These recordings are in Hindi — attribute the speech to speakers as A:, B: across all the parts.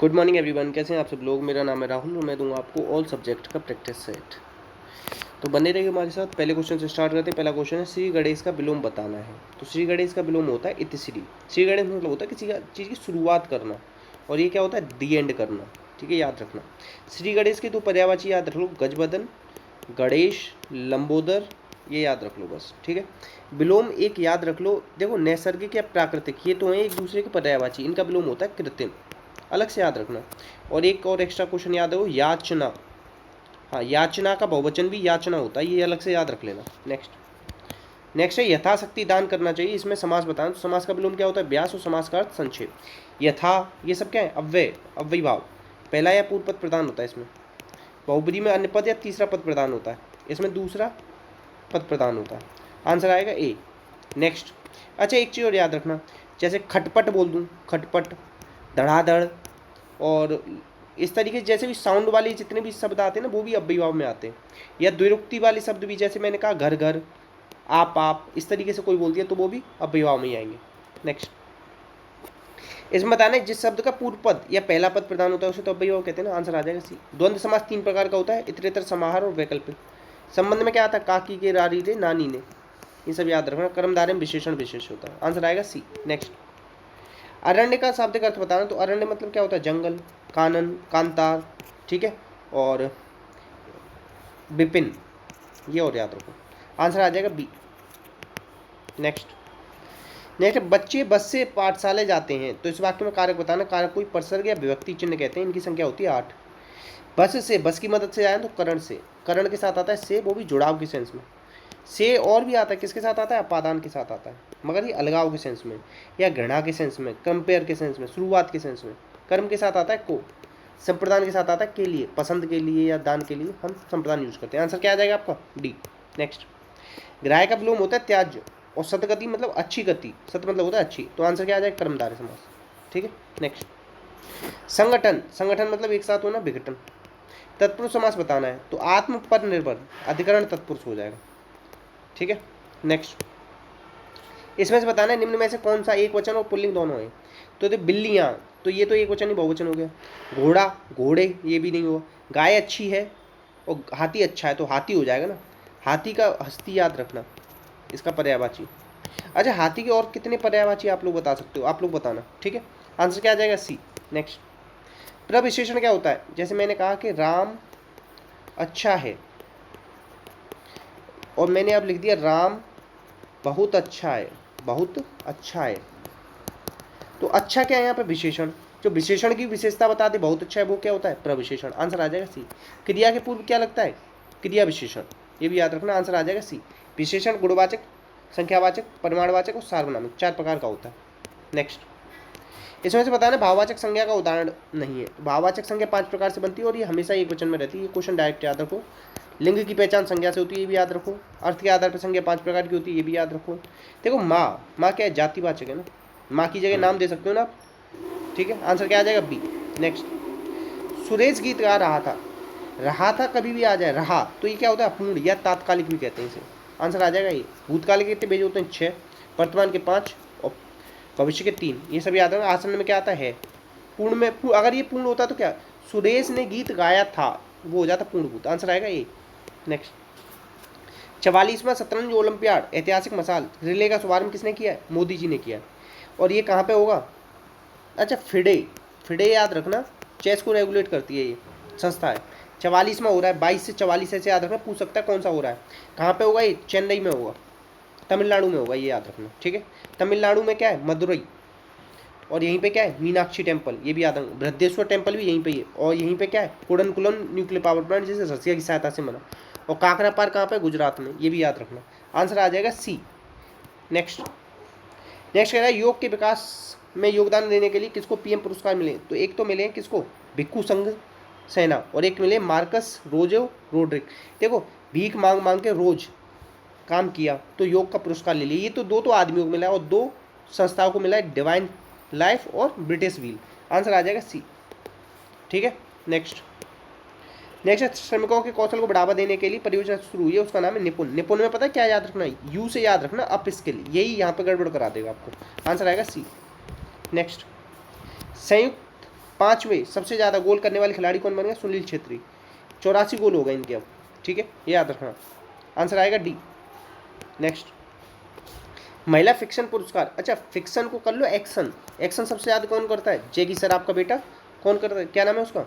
A: गुड मॉर्निंग एवरीवन, कैसे हैं आप सब लोग। मेरा नाम है राहुल और मैं दूंगा आपको ऑल सब्जेक्ट का प्रैक्टिस सेट। तो बने रहिए हमारे साथ। पहले क्वेश्चन से स्टार्ट करते हैं। पहला क्वेश्चन है श्री गणेश का विलोम बताना है। तो श्री गणेश का विलोम होता है इतिश्री। श्री गणेश मतलब होता है किसी चीज़ की शुरुआत करना, और ये क्या होता है, दी एंड करना। ठीक है, याद रखना। श्री गणेश के दो पर्यायवाची याद रख लो, गजबदन, गणेश, लंबोदर, ये याद रख लो बस। ठीक है, विलोम एक याद रख लो। देखो, नैसर्गिक या प्राकृतिक ये तो है एक दूसरे के पर्यायवाची, इनका विलोम होता है कृत्रिम, अलग से याद रखना। और एक और एक्स्ट्रा क्वेश्चन याद रखो, याचना। हाँ, याचना का बहुवचन भी याचना होता है, ये अलग से याद रख लेना। नेक्स्ट है यथाशक्ति दान करना चाहिए। इसमें समास बताना। तो समास का विलोम क्या होता है, व्यास, और समास का अर्थ संक्षेप। यथा, ये सब क्या है, अव्यय, अव्ययी भाव। पहला या पूर्व पद प्रदान होता है इसमें। बहुब्री में अन्य पद या तीसरा पद प्रदान होता है, इसमें दूसरा पद प्रदान होता है। आंसर आएगा ए। नेक्स्ट, अच्छा एक चीज़ और याद रखना, जैसे खटपट बोल दूँ, खटपट, धड़ाधड़, और इस तरीके से जैसे भी साउंड वाले जितने भी शब्द आते हैं ना, वो भी अव्ययी भाव में आते हैं। या द्विरुक्ति वाले शब्द भी, जैसे मैंने कहा घर घर, आप, इस तरीके से कोई बोल दिया तो वो भी अव्ययी भाव में ही आएंगे। नेक्स्ट, इसमें बताना है जिस शब्द का पूर्व पद या पहला पद प्रदान होता है उसे तो अव्ययी भाव कहते हैं ना। आंसर आ जाएगा सी। द्वंद्व समास तीन प्रकार का होता है, इतरेतर, समाहार और वैकल्पिक। संबंध में क्या आता है, काकी के, रारी रे, नानी ने, ये सब याद रखना। कर्मधारय में विशेषण विशेष होता है। आंसर आएगा सी। नेक्स्ट, अरण्य का शाब्दिक अर्थ बताना। तो अरण्य मतलब क्या होता है, जंगल, कानन, कांतार, ठीक है, और विपिन, ये और याद रखो। आंसर आ जाएगा बी। नेक्स्ट, बच्चे बस से पाठशाला जाते हैं। तो इस वाक्य में कारक बताना। कारक कोई प्रसर्ग या विभक्ति चिन्ह कहते हैं, इनकी संख्या होती है 8। बस से, बस की मदद से जाए तो करण से, करण के साथ आता है से, वो भी जुड़ाव के सेंस में। से और भी आता है, किसके साथ आता है, अपादान के साथ आता है, मगर ये अलगाव के सेंस में, या घृणा के सेंस में, कंपेयर के सेंस में, शुरुआत के सेंस में। कर्म के साथ आता है को, संप्रदान के साथ आता है के लिए, पसंद के लिए या दान के लिए हम संप्रदान यूज करते हैं। आंसर क्या आ जाएगा आपका, डी। नेक्स्ट, ग्राह्य का विलोम होता है त्याज्य, और सतगति मतलब अच्छी गति, सत मतलब होता है अच्छी। तो आंसर क्या आ जाएगा, कर्मधारय समास। ठीक है। नेक्स्ट, संगठन, संगठन मतलब एक साथ होना, विघटन। तत्पुरुष समास बताना है। तो आत्म पर निर्भर, अधिकरण तत्पुरुष हो जाएगा। ठीक है। नेक्स्ट, इसमें से बताना है निम्न में से कौन सा एक वचन और पुल्लिंग दोनों है। तो बिल्लियाँ, तो ये तो एक वचन ही बहुवचन हो गया। घोड़ा, घोड़े, ये भी नहीं हुआ। गाय अच्छी है और हाथी अच्छा है, तो हाथी हो जाएगा ना। हाथी का हस्ती याद रखना, इसका पर्यायवाची। अच्छा, हाथी के और कितने पर्यायवाची आप लोग बता सकते हो, आप लोग बताना। ठीक है, आंसर क्या आ जाएगा, सी। नेक्स्ट, प्रविशेषण क्या होता है। जैसे मैंने कहा कि राम अच्छा है, और मैंने अब लिख दिया राम बहुत अच्छा है, बहुत अच्छा है। तो अच्छा क्या है यहाँ पे, विशेषण। जो विशेषण की विशेषता बता दे, बहुत अच्छा है, वो क्या होता है, प्रविशेषण। आंसर आ जाएगा सी। क्रिया के पूर्व क्या लगता है, क्रिया विशेषण, ये भी याद रखना। आंसर आ जाएगा सी। विशेषण गुणवाचक, संख्यावाचक, परिमाणवाचक और सार्वनामिक, 4 प्रकार का होता है। नेक्स्ट, इसमें से बताना भाववाचक संज्ञा का उदाहरण नहीं है। भाववाचक संज्ञा 5 प्रकार से बनती है, और ये हमेशा एक वचन में रहती है। ये क्वेश्चन डायरेक्ट याद रखो। लिंग की पहचान संज्ञा से होती है, ये भी याद रखो। अर्थ के आधार पर संज्ञा 5 प्रकार की होती है, ये भी याद रखो। देखो, माँ, माँ क्या है, जातिवाचक है ना, माँ की जगह नाम दे सकते हो ना आप। ठीक है, आंसर क्या आ जाएगा, बी। नेक्स्ट, सुरेश गीत गा रहा था कभी भी आ जाए, रहा, तो ये क्या होता है, पूर्ण या तात्कालिक भी कहते हैं इसे। आंसर आ जाएगा ये। भूतकाल के कितने पेज होते हैं, 6, वर्तमान के 5 और भविष्य के 3, ये सब याद है। आसन में क्या आता है, पूर्ण में, अगर ये पूर्ण होता तो क्या, सुरेश ने गीत गाया था, वो हो जाता पूर्णभूत। आंसर आएगा ए। नेक्स्ट, 44वां शतरंज ओलंपियाड ऐतिहासिक मसाल रिले का शुभारंभ किसने किया है, मोदी जी ने किया है। और ये कहाँ पे होगा, अच्छा, फिडे, फिडे याद रखना, चेस को रेगुलेट करती है ये संस्था है। 44वां हो रहा है, 22 से 44 ऐसे याद रखना, पूछ सकता है कौन सा हो रहा है। कहाँ पे होगा ये, चेन्नई में होगा, तमिलनाडु में होगा, ये याद रखना। ठीक है, तमिलनाडु में क्या है, मदुरई, और यहीं पे क्या है, मीनाक्षी टेम्पल, ये भी याद रखना। बृहदेश्वर टेम्पल भी यहीं पे ही है, और यहीं पे क्या है, कुडनकुलम न्यूक्लियर पावर प्लांट, जिसे रसिया की सहायता से बना। और काकरा पार्क कहाँ पे, गुजरात में, ये भी याद रखना। आंसर आ जाएगा सी। नेक्स्ट, कह रहा है योग के विकास में योगदान देने के लिए किसको पीएम पुरस्कार मिले। तो एक तो मिले किसको, भिक्खू संघ सेना, और एक मिले मार्कस रोजो रोड्रिक। देखो, भीख मांग मांग के रोज काम किया तो योग का पुरस्कार ले लिया। ये तो दो तो आदमियों को मिला है, और 2 संस्थाओं को मिला है, डिवाइन लाइफ और ब्रिटिश व्हील। आंसर आ जाएगा सी। ठीक है। नेक्स्ट, श्रमिकों के कौशल को बढ़ावा देने के लिए परियोजना शुरू हुई है, उसका नाम है निपुण। निपुण में पता है क्या याद रखना है, यू से याद रखना, अप स्किल, यही यहाँ पे गड़बड़ करा देगा आपको। आंसर आएगा सी। नेक्स्ट, संयुक्त 5वें सबसे ज़्यादा गोल करने वाले खिलाड़ी कौन बन गए? सुनील छेत्री। 84 गोल हो गए इनके अब। ठीक है, ये याद रखना। आंसर आएगा डी। नेक्स्ट, महिला फिक्शन पुरस्कार। अच्छा, फिक्शन को कर लो एक्शन। एक्शन सबसे ज़्यादा कौन करता है? जैकी श्रॉफ का बेटा कौन करता है? क्या नाम है उसका?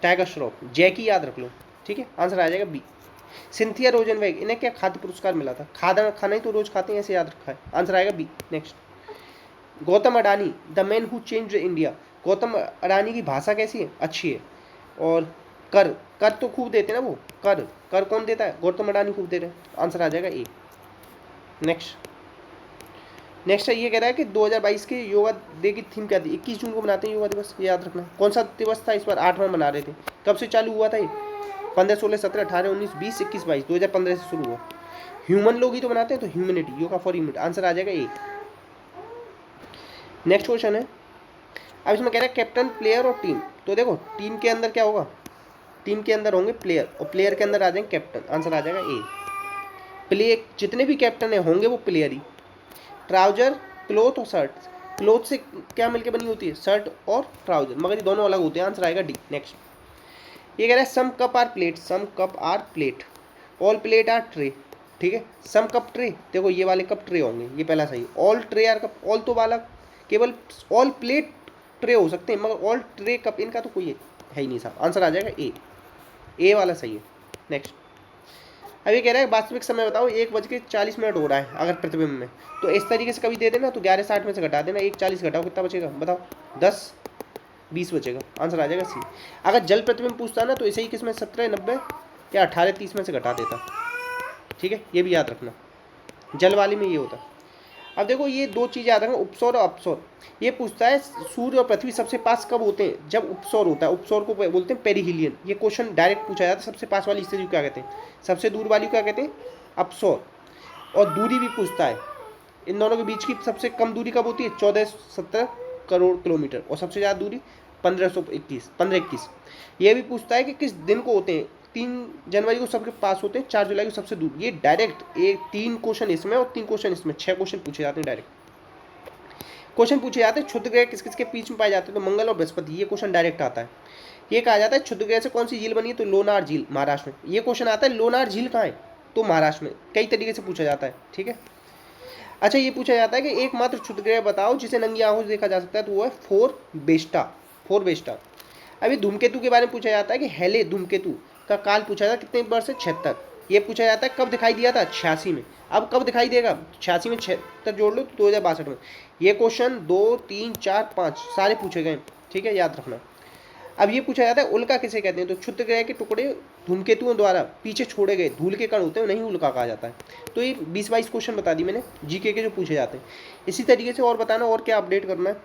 A: टाइगर श्रॉफ। जैकी याद रख लो। ठीक है, आंसर आ जाएगा बी। सिंथिया रोजनबर्ग, इन्हें क्या खाद्य पुरस्कार मिला था? खाना ही तो रोज खाते हैं, ऐसे याद रखा है। आंसर आएगा B. Next, Gautam Adani, the man who changed India. Gautam Adani की भाषा कैसी है? अच्छी है। और कर कर तो खूब देते हैं ना वो। कर कर कौन देता है? गौतम अडानी खूब दे रहे हैं। आंसर आ जाएगा ए। नेक्स्ट है, ये कह रहा है कि 2022 के योगा डे की थीम क्या थी? 21 जून को मनाते हैं योगा दिवस, ये याद रखना। कौन सा दिवस था इस बार? 8वां मना रहे थे। कब से चालू हुआ था ये? 15, 16, 17, 18, 19, 20, 21, 22, 2015 से शुरू हुआ। ह्यूमन लोग ही तो बनाते हैं, तो humanity, yoga for humanity. Answer आ जाएगा ए। नेक्स्ट क्वेश्चन है, अब इसमें कह रहा है कैप्टन, प्लेयर और टीम। तो देखो, टीम के अंदर क्या होगा? टीम के अंदर होंगे प्लेयर, और प्लेयर के अंदर आ जाएंगे कैप्टन। आंसर आ जाएगा ए। प्ले जितने भी कैप्टन है होंगे वो प्लेयर ही। ट्राउजर, क्लोथ और शर्ट। क्लोथ से क्या मिलकर बनी होती है? शर्ट और ट्राउजर, मगर ये दोनों अलग होते हैं। आंसर आएगा डी। नेक्स्ट, ये कह रहा है some cup or plate. Some cup or plate, all plate or tray. ठीक है, सम कप ट्रे, देखो ये वाले कप ट्रे होंगे, ये पहला सही। All tray are cup, all तो वाला केवल ऑल प्लेट ट्रे हो सकते हैं, मगर ऑल ट्रे कप इनका तो कोई है ही नहीं साहब। आंसर आ जाएगा ए। ए वाला सही है। नेक्स्ट, अब ये कह रहा है वास्तविक समय बताओ। 1:40 हो रहा है अगर प्रतिबिंब में, तो इस तरीके से कभी दे देना, तो 11:60 में से घटा देना। 1:40 घटाओ, कितना बचेगा बताओ? 10:20 बचेगा। आंसर आ जाएगा सी। अगर जल प्रतिबिंब पूछता ना, तो इसे ही किस में 17:90 या 18:30 में से घटा देता। ठीक है, ये भी याद रखना, जल वाली में ये होता। अब देखो, ये दो चीज़ याद रखना, उपसौर और अपसौर। ये पूछता है सूर्य और पृथ्वी सबसे पास कब होते हैं? जब उपसौर होता है। उपसौर को बोलते हैं पेरिहिलियन। ये क्वेश्चन डायरेक्ट पूछा जाता है। सबसे पास वाली स्थिति क्या कहते हैं? सबसे दूर वाली क्या कहते हैं? अपसौर। और दूरी भी पूछता है, इन दोनों के बीच की सबसे कम दूरी कब होती है? 1417 करोड़ किलोमीटर। और सबसे ज़्यादा दूरी 1521। ये भी पूछता है कि किस दिन को होते हैं? 3 जनवरी को सबके पास होते हैं, 4 जुलाई को सबसे दूर। ये डायरेक्ट एक 3 क्वेश्चन इसमें और 3 क्वेश्चन इसमें, 6 क्वेश्चन पूछे जाते हैं। डायरेक्ट क्वेश्चन पूछे जाते हैं, क्षुद्र ग्रह किस किस के बीच में पाए जाते हैं? तो मंगल और बृहस्पति। ये क्वेश्चन डायरेक्ट आता है। ये कहा जाता है क्षुद्र ग्रह से कौन सी झील बनी है? तो लोनार झील, महाराष्ट्र में। ये क्वेश्चन आता है लोनार झील कहाँ है? तो महाराष्ट्र में। कई तरीके से पूछा जाता है। ठीक है, अच्छा, ये पूछा जाता है कि एकमात्र क्षुद्र ग्रह बताओ जिसे नंगी आंखों से देखा जा सकता है। तो वो है फोरबेस्टा। अभी धूमकेतु के बारे में पूछा जाता है कि हेले धूमकेतु का काल पूछा जाता है कितने वर्ष से? 76। ये पूछा जाता है कब दिखाई दिया था? 86 में। अब कब दिखाई देगा? 86 में 76 जोड़ लो तो 2062 में। ये क्वेश्चन 2, 3, 4, 5 सारे पूछे गए। ठीक है, याद रखना। अब ये पूछा जाता है उल्का किसे कहते हैं? तो क्षुद्र ग्रह के टुकड़े धूमकेतुओं द्वारा पीछे छोड़े गए धूल के कण होते हैं, नहीं उल्का कहा जाता है। तो ये 20-22 क्वेश्चन बता दी मैंने जीके के जो पूछे जाते हैं। इसी तरीके से और बताना और क्या अपडेट करना है,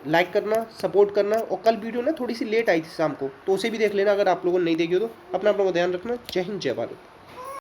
A: लाइक करना, सपोर्ट करना। और कल वीडियो ना थोड़ी सी लेट आई थी शाम को, तो उसे भी देख लेना अगर आप लोगों ने नहीं देखी हो तो। अपना ध्यान रखना। जय हिंद, जय भारत।